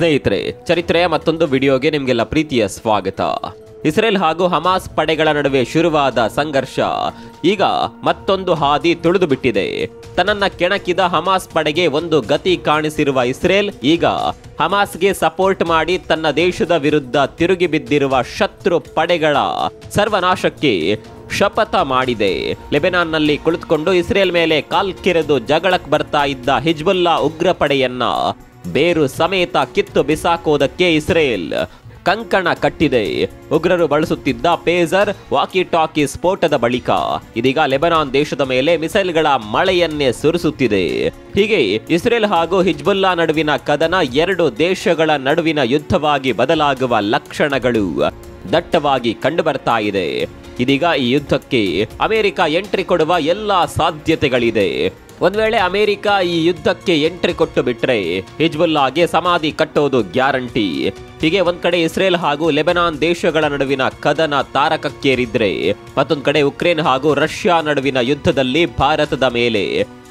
ಸ್ನೇಹಿತರೆ, ಚರಿತ್ರೆಯ ಮತ್ತೊಂದು ವಿಡಿಯೋಗೆ ನಿಮಗೆಲ್ಲ ಪ್ರೀತಿಯ ಸ್ವಾಗತ. ಇಸ್ರೇಲ್ ಹಾಗೂ ಹಮಾಸ್ ಪಡೆಗಳ ನಡುವೆ ಶುರುವಾದ ಸಂಘರ್ಷ ಈಗ ಮತ್ತೊಂದು ಹಾದಿ ತುಳಿದು ಬಿಟ್ಟಿದೆ. ತನ್ನನ್ನ ಕೆಣಕಿದ ಹಮಾಸ್ ಪಡೆಗೆ ಒಂದು ಗತಿ ಕಾಣಿಸಿರುವ ಇಸ್ರೇಲ್ ಈಗ ಹಮಾಸ್ಗೆ ಸಪೋರ್ಟ್ ಮಾಡಿ ತನ್ನ ದೇಶದ ವಿರುದ್ಧ ತಿರುಗಿ ಬಿದ್ದಿರುವ ಶತ್ರು ಪಡೆಗಳ ಸರ್ವನಾಶಕ್ಕೆ ಶಪಥ ಮಾಡಿದೆ. ಲೆಬನಾನ್ನಲ್ಲಿ ಕುಳಿತುಕೊಂಡು ಇಸ್ರೇಲ್ ಮೇಲೆ ಕಾಲ್ಕೆರೆದು ಜಗಳಕ್ಕೆ ಬರ್ತಾ ಇದ್ದ ಹಿಜ್ಬುಲ್ಲಾ ಉಗ್ರ ಪಡೆಯನ್ನ ಬೇರು ಸಮೇತ ಕಿತ್ತು ಬಿಸಾಕೋದಕ್ಕೆ ಇಸ್ರೇಲ್ ಕಂಕಣ ಕಟ್ಟಿದೆ. ಉಗ್ರರು ಬಳಸುತ್ತಿದ್ದ ಪೇಜರ್ ವಾಕಿ ಟಾಕಿ ಸ್ಫೋಟದ ಬಳಿಕ ಇದೀಗ ಲೆಬನಾನ್ ದೇಶದ ಮೇಲೆ ಮಿಸೈಲ್ಗಳ ಮಳೆಯನ್ನೇ ಸುರಿಸುತ್ತಿದೆ. ಹೀಗೆ ಇಸ್ರೇಲ್ ಹಾಗೂ ಹಿಜ್ಬುಲ್ಲಾ ನಡುವಿನ ಕದನ ಎರಡು ದೇಶಗಳ ನಡುವಿನ ಯುದ್ಧವಾಗಿ ಬದಲಾಗುವ ಲಕ್ಷಣಗಳು ದಟ್ಟವಾಗಿ ಕಂಡುಬರ್ತಾ ಇದೆ. ಇದೀಗ ಈ ಯುದ್ಧಕ್ಕೆ ಅಮೆರಿಕ ಎಂಟ್ರಿ ಕೊಡುವ ಎಲ್ಲಾ ಸಾಧ್ಯತೆಗಳಿದೆ. ಒಂದ್ ವೇಳೆ ಅಮೆರಿಕ ಈ ಯುದ್ಧಕ್ಕೆ ಎಂಟ್ರಿ ಕೊಟ್ಟು ಬಿಟ್ರೆ ಹಿಜ್ಬುಲ್ಲಾಗೆ ಸಮಾಧಿ ಕಟ್ಟೋದು ಗ್ಯಾರಂಟಿ. ಹೀಗೆ ಒಂದ್ ಕಡೆ ಇಸ್ರೇಲ್ ಹಾಗೂ ಲೆಬನಾನ್ ದೇಶಗಳ ನಡುವಿನ ಕದನ ತಾರಕಕ್ಕೇರಿದ್ರೆ, ಮತ್ತೊಂದ್ ಕಡೆ ಉಕ್ರೇನ್ ಹಾಗೂ ರಷ್ಯಾ ನಡುವಿನ ಯುದ್ಧದಲ್ಲಿ ಭಾರತದ ಮೇಲೆ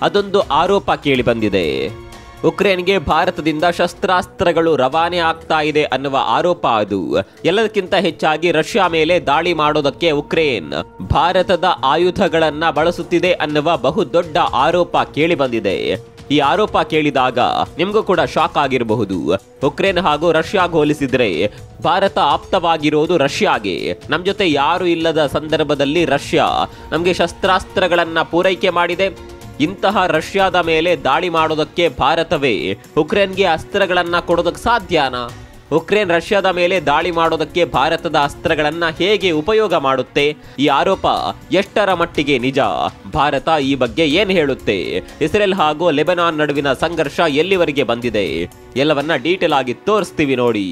ಅದೊಂದು ಆರೋಪ ಕೇಳಿ ಬಂದಿದೆ. ಉಕ್ರೇನ್ಗೆ ಭಾರತದಿಂದ ಶಸ್ತ್ರಾಸ್ತ್ರಗಳು ರವಾನೆ ಆಗ್ತಾ ಇದೆ ಅನ್ನುವ ಆರೋಪ ಅದು. ಎಲ್ಲದಕ್ಕಿಂತ ಹೆಚ್ಚಾಗಿ ರಷ್ಯಾ ಮೇಲೆ ದಾಳಿ ಮಾಡೋದಕ್ಕೆ ಉಕ್ರೇನ್ ಭಾರತದ ಆಯುಧಗಳನ್ನ ಬಳಸುತ್ತಿದೆ ಅನ್ನುವ ಬಹುದೊಡ್ಡ ಆರೋಪ ಕೇಳಿ ಬಂದಿದೆ. ಈ ಆರೋಪ ಕೇಳಿದಾಗ ನಿಮಗೂ ಕೂಡ ಶಾಕ್ ಆಗಿರಬಹುದು. ಉಕ್ರೇನ್ ಹಾಗೂ ರಷ್ಯಾಗೆ ಹೋಲಿಸಿದ್ರೆ ಭಾರತ ಆಪ್ತವಾಗಿರೋದು ರಷ್ಯಾಗೆ. ನಮ್ ಜೊತೆ ಯಾರು ಇಲ್ಲದ ಸಂದರ್ಭದಲ್ಲಿ ರಷ್ಯಾ ನಮ್ಗೆ ಶಸ್ತ್ರಾಸ್ತ್ರಗಳನ್ನ ಪೂರೈಕೆ ಮಾಡಿದೆ. ಇಂತಹ ರಷ್ಯಾದ ಮೇಲೆ ದಾಳಿ ಮಾಡೋದಕ್ಕೆ ಭಾರತವೇ ಉಕ್ರೇನ್ಗೆ ಅಸ್ತ್ರಗಳನ್ನ ಕೊಡೋದಕ್ಕೆ ಸಾಧ್ಯನಾ? ಉಕ್ರೇನ್ ರಷ್ಯಾದ ಮೇಲೆ ದಾಳಿ ಮಾಡೋದಕ್ಕೆ ಭಾರತದ ಅಸ್ತ್ರಗಳನ್ನ ಹೇಗೆ ಉಪಯೋಗ ಮಾಡುತ್ತೆ? ಈ ಆರೋಪ ಎಷ್ಟರ ಮಟ್ಟಿಗೆ ನಿಜ? ಭಾರತ ಈ ಬಗ್ಗೆ ಏನ್ ಹೇಳುತ್ತೆ? ಇಸ್ರೇಲ್ ಹಾಗೂ ಲೆಬನಾನ್ ನಡುವಿನ ಸಂಘರ್ಷ ಎಲ್ಲಿವರೆಗೆ ಬಂದಿದೆ? ಎಲ್ಲವನ್ನ ಡೀಟೇಲ್ ಆಗಿ ತೋರಿಸ್ತೀವಿ ನೋಡಿ.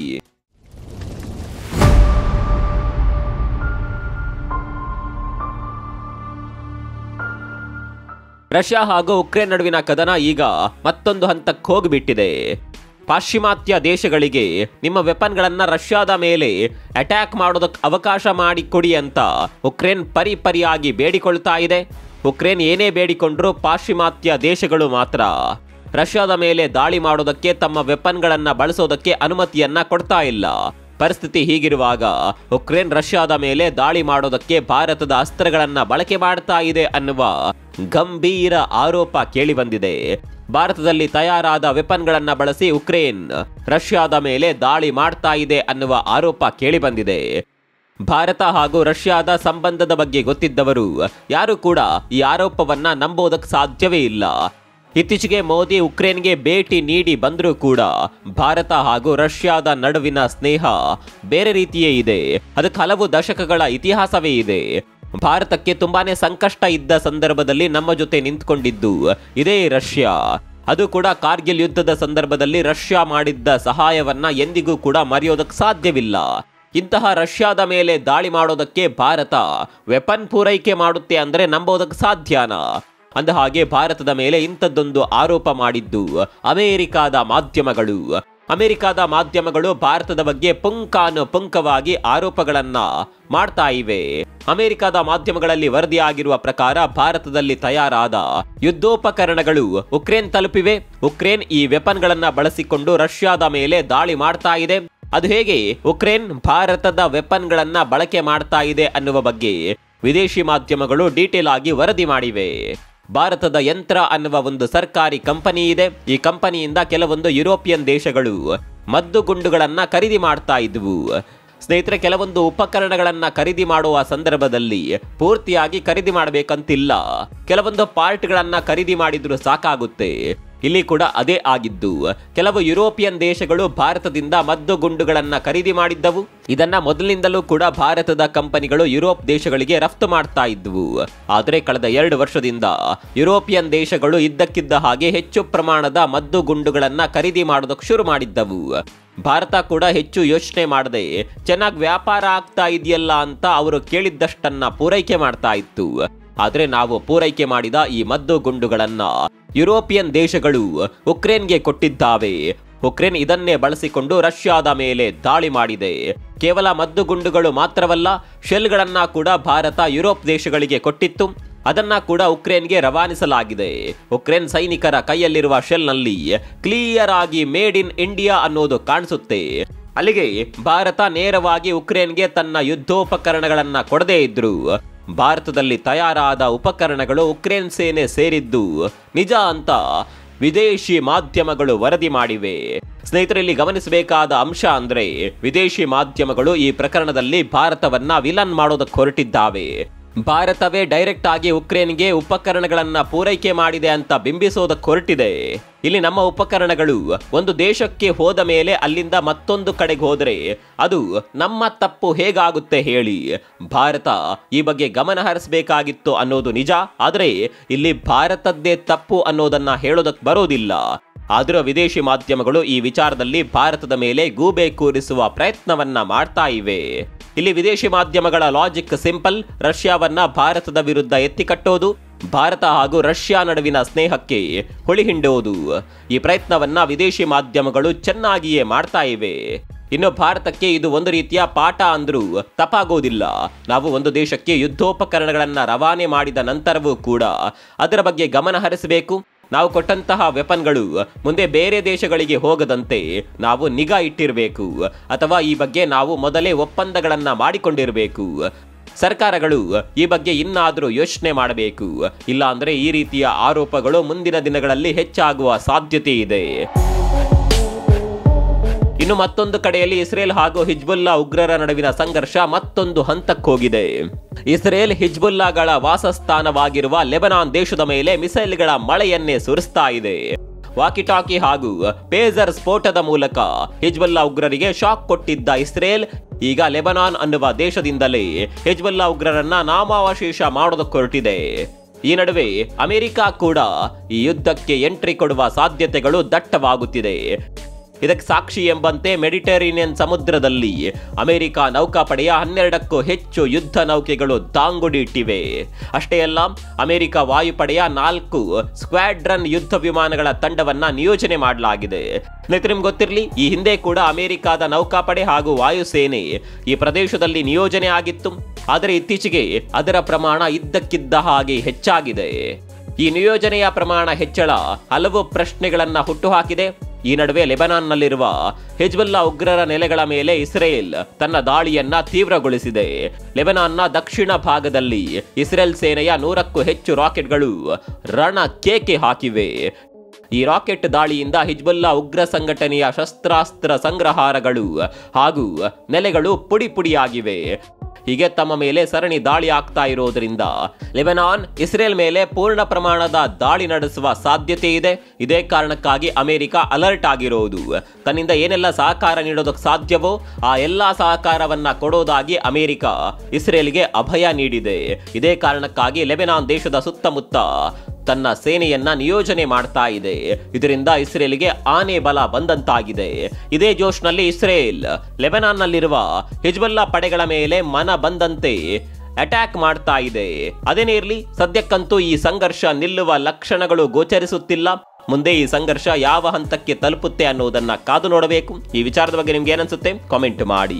ರಷ್ಯಾ ಹಾಗೂ ಉಕ್ರೇನ್ ನಡುವಿನ ಕದನ ಈಗ ಮತ್ತೊಂದು ಹಂತಕ್ಕೆ ಹೋಗಿಬಿಟ್ಟಿದೆ. ಪಾಶ್ಚಿಮಾತ್ಯ ದೇಶಗಳಿಗೆ ನಿಮ್ಮ ವೆಪನ್ಗಳನ್ನ ರಷ್ಯಾದ ಮೇಲೆ ಅಟ್ಯಾಕ್ ಮಾಡೋದಕ್ಕೆ ಅವಕಾಶ ಮಾಡಿಕೊಡಿ ಅಂತ ಉಕ್ರೇನ್ ಪರಿಯಾಗಿ ಬೇಡಿಕೊಳ್ತಾ ಇದೆ. ಉಕ್ರೇನ್ ಏನೇ ಬೇಡಿಕೊಂಡ್ರೂ ಪಾಶ್ಚಿಮಾತ್ಯ ದೇಶಗಳು ಮಾತ್ರ ರಷ್ಯಾದ ಮೇಲೆ ದಾಳಿ ಮಾಡೋದಕ್ಕೆ ತಮ್ಮ ವೆಪನ್ಗಳನ್ನ ಬಳಸೋದಕ್ಕೆ ಅನುಮತಿಯನ್ನ ಕೊಡ್ತಾ ಇಲ್ಲ. ಪರಿಸ್ಥಿತಿ ಹೀಗಿರುವಾಗ ಉಕ್ರೇನ್ ರಷ್ಯಾದ ಮೇಲೆ ದಾಳಿ ಮಾಡೋದಕ್ಕೆ ಭಾರತದ ಅಸ್ತ್ರಗಳನ್ನ ಬಳಕೆ ಮಾಡ್ತಾ ಇದೆ ಅನ್ನುವ ಗಂಭೀರ ಆರೋಪ ಕೇಳಿ ಬಂದಿದೆ. ಭಾರತದಲ್ಲಿ ತಯಾರಾದ ವೆಪನ್ಗಳನ್ನ ಬಳಸಿ ಉಕ್ರೇನ್ ರಷ್ಯಾದ ಮೇಲೆ ದಾಳಿ ಮಾಡ್ತಾ ಇದೆ ಅನ್ನುವ ಆರೋಪ ಕೇಳಿ ಬಂದಿದೆ. ಭಾರತ ಹಾಗೂ ರಷ್ಯಾದ ಸಂಬಂಧದ ಬಗ್ಗೆ ಗೊತ್ತಿದ್ದವರು ಯಾರು ಕೂಡ ಈ ಆರೋಪವನ್ನ ನಂಬೋದಕ್ಕೆ ಸಾಧ್ಯವೇ ಇಲ್ಲ. ಇತ್ತೀಚೆಗೆ ಮೋದಿ ಉಕ್ರೇನ್ಗೆ ಭೇಟಿ ನೀಡಿ ಬಂದರೂ ಕೂಡ ಭಾರತ ಹಾಗೂ ರಷ್ಯಾದ ನಡುವಿನ ಸ್ನೇಹ ಬೇರೆ ರೀತಿಯೇ ಇದೆ. ಅದಕ್ಕೆ ಹಲವು ದಶಕಗಳ ಇತಿಹಾಸವೇ ಇದೆ. ಭಾರತಕ್ಕೆ ತುಂಬಾನೇ ಸಂಕಷ್ಟ ಇದ್ದ ಸಂದರ್ಭದಲ್ಲಿ ನಮ್ಮ ಜೊತೆ ನಿಂತ್ಕೊಂಡಿದ್ದು ಇದೇ ರಷ್ಯಾ. ಅದು ಕೂಡ ಕಾರ್ಗಿಲ್ ಯುದ್ಧದ ಸಂದರ್ಭದಲ್ಲಿ ರಷ್ಯಾ ಮಾಡಿದ್ದ ಸಹಾಯವನ್ನ ಎಂದಿಗೂ ಕೂಡ ಮರೆಯೋದಕ್ಕೆ ಸಾಧ್ಯವಿಲ್ಲ. ಇಂತಹ ರಷ್ಯಾದ ಮೇಲೆ ದಾಳಿ ಮಾಡೋದಕ್ಕೆ ಭಾರತ ವೆಪನ್ ಪೂರೈಕೆ ಮಾಡುತ್ತೆ ಅಂದ್ರೆ ನಂಬೋದಕ್ಕೆ ಸಾಧ್ಯನಾ? ಅಂದ ಹಾಗೆ ಭಾರತದ ಮೇಲೆ ಇಂಥದ್ದೊಂದು ಆರೋಪ ಮಾಡಿದ್ದು ಅಮೆರಿಕಾದ ಮಾಧ್ಯಮಗಳು ಭಾರತದ ಬಗ್ಗೆ ಪುಂಖವಾಗಿ ಆರೋಪಗಳನ್ನ ಮಾಡ್ತಾ ಇವೆ. ಅಮೆರಿಕದ ಮಾಧ್ಯಮಗಳಲ್ಲಿ ವರದಿಯಾಗಿರುವ ಪ್ರಕಾರ ಭಾರತದಲ್ಲಿ ತಯಾರಾದ ಯುದ್ಧೋಪಕರಣಗಳು ಉಕ್ರೇನ್ ತಲುಪಿವೆ. ಉಕ್ರೇನ್ ಈ ವೆಪನ್ಗಳನ್ನ ಬಳಸಿಕೊಂಡು ರಷ್ಯಾದ ಮೇಲೆ ದಾಳಿ ಮಾಡ್ತಾ ಇದೆ. ಅದು ಹೇಗೆ ಉಕ್ರೇನ್ ಭಾರತದ ವೆಪನ್ಗಳನ್ನ ಬಳಕೆ ಮಾಡ್ತಾ ಇದೆ ಅನ್ನುವ ಬಗ್ಗೆ ವಿದೇಶಿ ಮಾಧ್ಯಮಗಳು ಡೀಟೇಲ್ ಆಗಿ ವರದಿ ಮಾಡಿವೆ. ಭಾರತದ ಯಂತ್ರ ಅನ್ನುವ ಒಂದು ಸರ್ಕಾರಿ ಕಂಪನಿ ಇದೆ. ಈ ಕಂಪನಿಯಿಂದ ಕೆಲವೊಂದು ಯುರೋಪಿಯನ್ ದೇಶಗಳು ಮದ್ದುಗುಂಡುಗಳನ್ನ ಖರೀದಿ ಮಾಡ್ತಾ ಇದ್ವು. ಸ್ನೇಹಿತರೆ, ಕೆಲವೊಂದು ಉಪಕರಣಗಳನ್ನ ಖರೀದಿ ಮಾಡುವ ಸಂದರ್ಭದಲ್ಲಿ ಪೂರ್ತಿಯಾಗಿ ಖರೀದಿ ಮಾಡಬೇಕಂತಿಲ್ಲ. ಕೆಲವೊಂದು ಪಾರ್ಟ್ಗಳನ್ನ ಖರೀದಿ ಮಾಡಿದ್ರು ಸಾಕಾಗುತ್ತೆ. ಇಲ್ಲಿ ಕೂಡ ಅದೇ ಆಗಿದ್ದು. ಕೆಲವು ಯುರೋಪಿಯನ್ ದೇಶಗಳು ಭಾರತದಿಂದ ಮದ್ದುಗುಂಡುಗಳನ್ನ ಖರೀದಿ ಮಾಡಿದ್ದವು. ಇದನ್ನ ಮೊದಲಿನಿಂದಲೂ ಕೂಡ ಭಾರತದ ಕಂಪನಿಗಳು ಯುರೋಪ್ ದೇಶಗಳಿಗೆ ರಫ್ತು ಮಾಡ್ತಾ ಇದ್ವು. ಆದರೆ ಕಳೆದ 2 ವರ್ಷದಿಂದ ಯುರೋಪಿಯನ್ ದೇಶಗಳು ಇದ್ದಕ್ಕಿದ್ದ ಹಾಗೆ ಹೆಚ್ಚು ಪ್ರಮಾಣದ ಮದ್ದುಗುಂಡುಗಳನ್ನ ಖರೀದಿ ಮಾಡೋದಕ್ಕೆ ಶುರು ಮಾಡಿದ್ದವು. ಭಾರತ ಕೂಡ ಹೆಚ್ಚು ಯೋಚನೆ ಮಾಡದೆ ಚೆನ್ನಾಗಿ ವ್ಯಾಪಾರ ಆಗ್ತಾ ಇದೆಯಲ್ಲ ಅಂತ ಅವರು ಕೇಳಿದ್ದಷ್ಟನ್ನ ಪೂರೈಕೆ ಮಾಡ್ತಾ ಇತ್ತು. ಆದ್ರೆ ನಾವು ಪೂರೈಕೆ ಮಾಡಿದ ಈ ಮದ್ದುಗುಂಡುಗಳನ್ನ ಯುರೋಪಿಯನ್ ದೇಶಗಳು ಉಕ್ರೇನ್ಗೆ ಕೊಟ್ಟಿದ್ದಾವೆ. ಉಕ್ರೇನ್ ಇದನ್ನೇ ಬಳಸಿಕೊಂಡು ರಷ್ಯಾದ ಮೇಲೆ ದಾಳಿ ಮಾಡಿದೆ. ಕೇವಲ ಮದ್ದುಗುಂಡುಗಳು ಮಾತ್ರವಲ್ಲ, ಶೆಲ್ಗಳನ್ನ ಕೂಡ ಭಾರತ ಯುರೋಪ್ ದೇಶಗಳಿಗೆ ಕೊಟ್ಟಿತ್ತು. ಅದನ್ನ ಕೂಡ ಉಕ್ರೇನ್ಗೆ ರವಾನಿಸಲಾಗಿದೆ. ಉಕ್ರೇನ್ ಸೈನಿಕರ ಕೈಯಲ್ಲಿರುವ ಶೆಲ್ನಲ್ಲಿ ಕ್ಲಿಯರ್ ಆಗಿ ಮೇಡ್ ಇನ್ ಇಂಡಿಯಾ ಅನ್ನೋದು ಕಾಣಿಸುತ್ತೆ. ಅಲ್ಲಿಗೆ ಭಾರತ ನೇರವಾಗಿ ಉಕ್ರೇನ್ಗೆ ತನ್ನ ಯುದ್ಧೋಪಕರಣಗಳನ್ನ ಕೊಡದೇ ಇದ್ರು ಭಾರತದಲ್ಲಿ ತಯಾರಾದ ಉಪಕರಣಗಳು ಉಕ್ರೇನ್ ಸೇನೆ ಸೇರಿದ್ದು ನಿಜ ಅಂತ ವಿದೇಶಿ ಮಾಧ್ಯಮಗಳು ವರದಿ ಮಾಡಿವೆ. ಸ್ನೇಹಿತರಲ್ಲಿ ಗಮನಿಸಬೇಕಾದ ಅಂಶ ಅಂದ್ರೆ ವಿದೇಶಿ ಮಾಧ್ಯಮಗಳು ಈ ಪ್ರಕರಣದಲ್ಲಿ ಭಾರತವನ್ನ ವಿಲನ್ ಮಾಡೋದಕ್ಕೆ ಹೊರಟಿದ್ದಾವೆ. ಭಾರತವೇ ಡೈರೆಕ್ಟ್ ಆಗಿ ಉಕ್ರೇನ್ಗೆ ಉಪಕರಣಗಳನ್ನ ಪೂರೈಕೆ ಮಾಡಿದೆ ಅಂತ ಬಿಂಬಿಸೋದಕ್ಕೆ ಹೊರಟಿದೆ. ಇಲ್ಲಿ ನಮ್ಮ ಉಪಕರಣಗಳು ಒಂದು ದೇಶಕ್ಕೆ ಹೋದ ಮೇಲೆ ಅಲ್ಲಿಂದ ಮತ್ತೊಂದು ಕಡೆಗೆ ಹೋದರೆ ಅದು ನಮ್ಮ ತಪ್ಪು ಹೇಗಾಗುತ್ತೆ ಹೇಳಿ. ಭಾರತ ಈ ಬಗ್ಗೆ ಗಮನ ಹರಿಸಬೇಕಾಗಿತ್ತು ಅನ್ನೋದು ನಿಜ. ಆದರೆ ಇಲ್ಲಿ ಭಾರತದ್ದೇ ತಪ್ಪು ಅನ್ನೋದನ್ನ ಹೇಳೋದಕ್ಕೆ ಬರೋದಿಲ್ಲ. ಆದರೂ ವಿದೇಶಿ ಮಾಧ್ಯಮಗಳು ಈ ವಿಚಾರದಲ್ಲಿ ಭಾರತದ ಮೇಲೆ ಗೂಬೆ ಕೂರಿಸುವ ಪ್ರಯತ್ನವನ್ನ ಮಾಡ್ತಾ ಇವೆ. ಇಲ್ಲಿ ವಿದೇಶಿ ಮಾಧ್ಯಮಗಳ ಲಾಜಿಕ್ ಸಿಂಪಲ್. ರಷ್ಯಾವನ್ನ ಭಾರತದ ವಿರುದ್ಧ ಎತ್ತಿಕಟ್ಟೋದು, ಭಾರತ ಹಾಗೂ ರಷ್ಯಾ ನಡುವಿನ ಸ್ನೇಹಕ್ಕೆ ಹುಳಿ ಹಿಂಡೋದು. ಈ ಪ್ರಯತ್ನವನ್ನ ವಿದೇಶಿ ಮಾಧ್ಯಮಗಳು ಚೆನ್ನಾಗಿಯೇ ಮಾಡ್ತಾ ಇವೆ. ಇನ್ನು ಭಾರತಕ್ಕೆ ಇದು ಒಂದು ರೀತಿಯ ಪಾಠ ಅಂದ್ರೂ ತಪ್ಪಾಗೋದಿಲ್ಲ. ನಾವು ಒಂದು ದೇಶಕ್ಕೆ ಯುದ್ಧೋಪಕರಣಗಳನ್ನ ರವಾನೆ ಮಾಡಿದ ನಂತರವೂ ಕೂಡ ಅದರ ಬಗ್ಗೆ ಗಮನ ಹರಿಸಬೇಕು. ನಾವು ಕೊಟ್ಟಂತಹ ವೆಪನ್ಗಳು ಮುಂದೆ ಬೇರೆ ದೇಶಗಳಿಗೆ ಹೋಗದಂತೆ ನಾವು ನಿಗಾ ಇಟ್ಟಿರಬೇಕು. ಅಥವಾ ಈ ಬಗ್ಗೆ ನಾವು ಮೊದಲೇ ಒಪ್ಪಂದಗಳನ್ನ ಮಾಡಿಕೊಂಡಿರಬೇಕು. ಸರ್ಕಾರಗಳು ಈ ಬಗ್ಗೆ ಇನ್ನಾದರೂ ಯೋಚನೆ ಮಾಡಬೇಕು. ಇಲ್ಲ ಅಂದ್ರೆ ಈ ರೀತಿಯ ಆರೋಪಗಳು ಮುಂದಿನ ದಿನಗಳಲ್ಲಿ ಹೆಚ್ಚಾಗುವ ಸಾಧ್ಯತೆ ಇದೆ. ಇನ್ನು ಮತ್ತೊಂದು ಕಡೆಯಲ್ಲಿ ಇಸ್ರೇಲ್ ಹಾಗೂ ಹಿಜ್ಬುಲ್ಲಾ ಉಗ್ರರ ನಡುವಿನ ಸಂಘರ್ಷ ಮತ್ತೊಂದು ಹಂತಕ್ಕೆ ಹೋಗಿದೆ. ಇಸ್ರೇಲ್ ಹಿಜ್ಬುಲ್ಲಾಗಳ ವಾಸಸ್ಥಾನವಾಗಿರುವ ಲೆಬನಾನ್ ದೇಶದ ಮೇಲೆ ಮಿಸೈಲ್ಗಳ ಮಳೆಯನ್ನೇ ಸುರಿಸ್ತಾ ಇದೆ. ವಾಕಿಟಾಕಿ ಹಾಗೂ ಪೇಜರ್ ಸ್ಫೋಟದ ಮೂಲಕ ಹಿಜ್ಬುಲ್ಲಾ ಉಗ್ರರಿಗೆ ಶಾಕ್ ಕೊಟ್ಟಿದ್ದ ಇಸ್ರೇಲ್ ಈಗ ಲೆಬನಾನ್ ಅನ್ನುವ ದೇಶದಿಂದಲೇ ಹಿಜ್ಬುಲ್ಲಾ ಉಗ್ರರನ್ನ ನಾಮಾವಶೇಷ ಮಾಡೋದಕ್ಕೆ ಹೊರಟಿದೆ. ಈ ನಡುವೆ ಅಮೆರಿಕ ಕೂಡ ಈ ಯುದ್ಧಕ್ಕೆ ಎಂಟ್ರಿ ಕೊಡುವ ಸಾಧ್ಯತೆಗಳು ದಟ್ಟವಾಗುತ್ತಿದೆ. ಇದಕ್ಕೆ ಸಾಕ್ಷಿ ಎಂಬಂತೆ ಮೆಡಿಟರೇನಿಯನ್ ಸಮುದ್ರದಲ್ಲಿ ಅಮೆರಿಕ ನೌಕಾಪಡೆಯ 12ಕ್ಕೂ ಹೆಚ್ಚು ಯುದ್ಧ ನೌಕೆಗಳು ದಾಂಗುಡಿ ಇಟ್ಟಿವೆ. ಅಷ್ಟೇ ಅಲ್ಲ, ಅಮೆರಿಕ ವಾಯುಪಡೆಯ 4 ಸ್ಕ್ವಾಡ್ರನ್ ಯುದ್ಧ ವಿಮಾನಗಳ ತಂಡವನ್ನ ನಿಯೋಜನೆ ಮಾಡಲಾಗಿದೆ. ನಿಮ್ಗೆ ಗೊತ್ತಿರಲಿ, ಈ ಹಿಂದೆ ಕೂಡ ಅಮೆರಿಕದ ನೌಕಾಪಡೆ ಹಾಗೂ ವಾಯುಸೇನೆ ಈ ಪ್ರದೇಶದಲ್ಲಿ ನಿಯೋಜನೆ ಆಗಿತ್ತು. ಆದರೆ ಇತ್ತೀಚೆಗೆ ಅದರ ಪ್ರಮಾಣ ಇದ್ದಕ್ಕಿದ್ದ ಹಾಗೆ ಹೆಚ್ಚಾಗಿದೆ. ಈ ನಿಯೋಜನೆಯ ಪ್ರಮಾಣ ಹೆಚ್ಚಳ ಹಲವು ಪ್ರಶ್ನೆಗಳನ್ನ ಹುಟ್ಟುಹಾಕಿದೆ. ಈ ನಡುವೆ ಲೆಬನಾನ್ನಲ್ಲಿರುವ ಹಿಜ್ಬುಲ್ಲಾ ಉಗ್ರರ ನೆಲೆಗಳ ಮೇಲೆ ಇಸ್ರೇಲ್ ತನ್ನ ದಾಳಿಯನ್ನ ತೀವ್ರಗೊಳಿಸಿದೆ. ಲೆಬನಾನ್ನ ದಕ್ಷಿಣ ಭಾಗದಲ್ಲಿ ಇಸ್ರೇಲ್ ಸೇನೆಯ 100ಕ್ಕೂ ಹೆಚ್ಚು ರಾಕೆಟ್ಗಳು ರಣ ಕೇಕೆ ಹಾಕಿವೆ. ಈ ರಾಕೆಟ್ ದಾಳಿಯಿಂದ ಹಿಜ್ಬುಲ್ಲಾ ಉಗ್ರ ಸಂಘಟನೆಯ ಶಸ್ತ್ರಾಸ್ತ್ರ ಸಂಗ್ರಹಾರಗಳು ಹಾಗೂ ನೆಲೆಗಳು ಪುಡಿ ಪುಡಿಯಾಗಿವೆ. ಹೀಗೆ ತಮ್ಮ ಮೇಲೆ ಸರಣಿ ದಾಳಿ ಆಗ್ತಾ ಇರೋದ್ರಿಂದ ಲೆಬನಾನ್ ಇಸ್ರೇಲ್ ಮೇಲೆ ಪೂರ್ಣ ಪ್ರಮಾಣದ ದಾಳಿ ನಡೆಸುವ ಸಾಧ್ಯತೆ ಇದೆ. ಇದೇ ಕಾರಣಕ್ಕಾಗಿ ಅಮೆರಿಕ ಅಲರ್ಟ್ ಆಗಿರೋದು. ತನ್ನಿಂದ ಏನೆಲ್ಲ ಸಹಕಾರ ನೀಡೋದಕ್ಕೆ ಸಾಧ್ಯವೋ ಆ ಎಲ್ಲಾ ಸಹಕಾರವನ್ನ ಕೊಡೋದಾಗಿ ಅಮೆರಿಕ ಇಸ್ರೇಲ್ಗೆ ಅಭಯ ನೀಡಿದೆ. ಇದೇ ಕಾರಣಕ್ಕಾಗಿ ಲೆಬನಾನ್ ದೇಶದ ಸುತ್ತಮುತ್ತ ತನ್ನ ಸೇನೆಯನ್ನ ನಿಯೋಜನೆ ಮಾಡ್ತಾ ಇದೆ. ಇದರಿಂದ ಇಸ್ರೇಲ್ಗೆ ಆನೆ ಬಲ ಬಂದಂತಾಗಿದೆ. ಇದೇ ಜೋಶ್ನಲ್ಲಿ ಇಸ್ರೇಲ್ ಲೆಬನಾನ್ನಲ್ಲಿರುವ ಹಿಜ್ಬುಲ್ಲಾ ಪಡೆಗಳ ಮೇಲೆ ಮನ ಬಂದಂತೆ ಅಟ್ಯಾಕ್ ಮಾಡ್ತಾ ಇದೆ. ಅದೇನೇ ಇರಲಿ, ಸದ್ಯಕ್ಕಂತೂ ಈ ಸಂಘರ್ಷ ನಿಲ್ಲುವ ಲಕ್ಷಣಗಳು ಗೋಚರಿಸುತ್ತಿಲ್ಲ. ಮುಂದೆ ಈ ಸಂಘರ್ಷ ಯಾವ ಹಂತಕ್ಕೆ ತಲುಪುತ್ತೆ ಅನ್ನೋದನ್ನ ಕಾದು ನೋಡಬೇಕು. ಈ ವಿಚಾರದ ಬಗ್ಗೆ ನಿಮ್ಗೆ ಏನನ್ಸುತ್ತೆ ಕಾಮೆಂಟ್ ಮಾಡಿ.